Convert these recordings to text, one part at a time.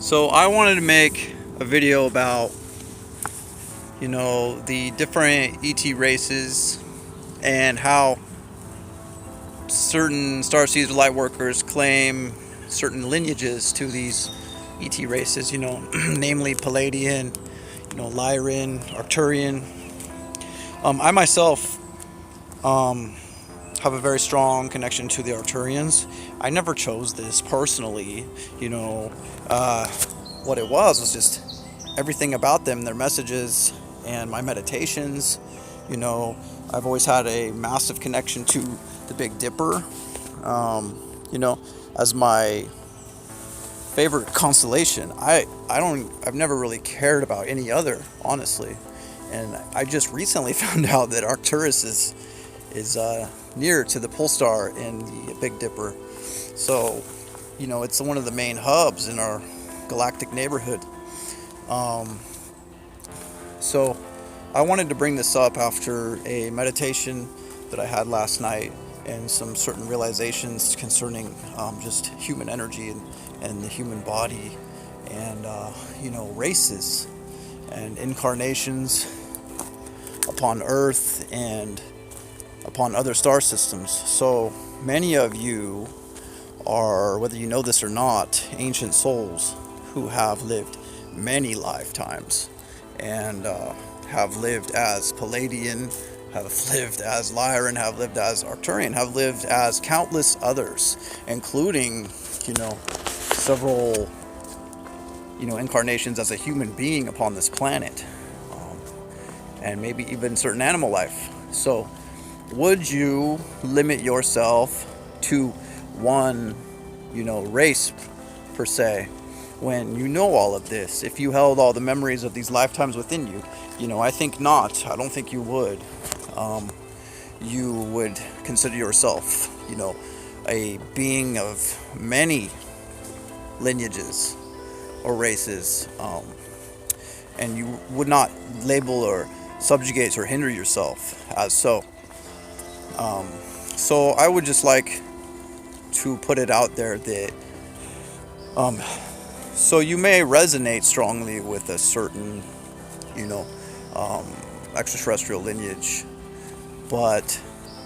So I wanted to make a video about, the different ET races and how certain starseeds or lightworkers claim certain lineages to these ET races, namely Palladian, Lyran, Arcturian. I myself have a very strong connection to the Arcturians. I never chose this personally, what it was just everything about them, their messages, and my meditations. I've always had a massive connection to the Big Dipper, as my favorite constellation. I've never really cared about any other, honestly. And I just recently found out that Arcturus is near to the pole star in the Big Dipper. So, it's one of the main hubs in our galactic neighborhood. So I wanted to bring this up after a meditation that I had last night and some certain realizations concerning just human energy and the human body and, races and incarnations upon Earth and upon other star systems. So many of you are, whether you know this or not, ancient souls who have lived many lifetimes and have lived as Palladian, have lived as Lyran, have lived as Arcturian, have lived as countless others, including, several, incarnations as a human being upon this planet, and maybe even certain animal life. So would you limit yourself to one, race per se, when you know all of this? If you held all the memories of these lifetimes within you, I think not. I don't think you would. You would consider yourself, a being of many lineages or races, and you would not label or subjugate or hinder yourself as so. So I would just like to put it out there that so you may resonate strongly with a certain, extraterrestrial lineage, but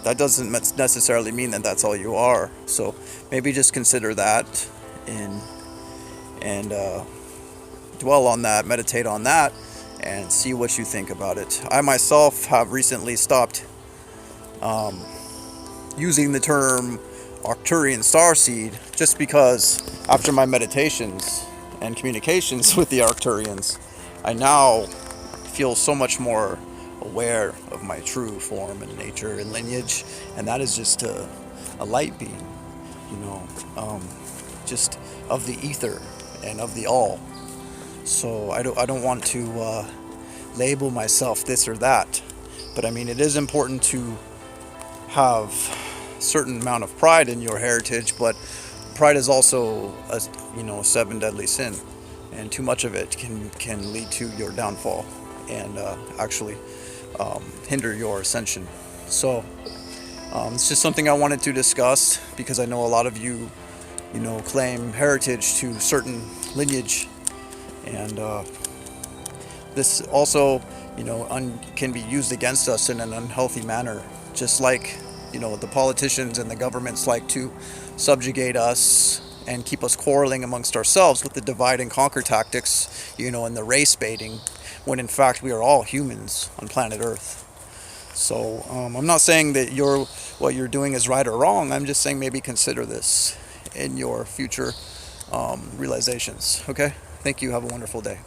that doesn't necessarily mean that that's all you are. So maybe just consider that and dwell on that, meditate on that, and see what you think about it. I myself have recently stopped using the term Arcturian Starseed just because after my meditations and communications with the Arcturians, I now feel so much more aware of my true form and nature and lineage, and that is just a light being, just of the ether and of the all. So I don't want to label myself this or that, but I mean, it is important to have a certain amount of pride in your heritage, but pride is also a seven deadly sin, and too much of it can lead to your downfall and actually hinder your ascension. So it's just something I wanted to discuss because I know a lot of you claim heritage to certain lineage, and this also can be used against us in an unhealthy manner, just like the politicians and the governments like to subjugate us and keep us quarreling amongst ourselves with the divide and conquer tactics, and the race baiting, when in fact we are all humans on planet Earth. So I'm not saying that what you're doing is right or wrong. I'm just saying maybe consider this in your future realizations. Okay? Thank you. Have a wonderful day.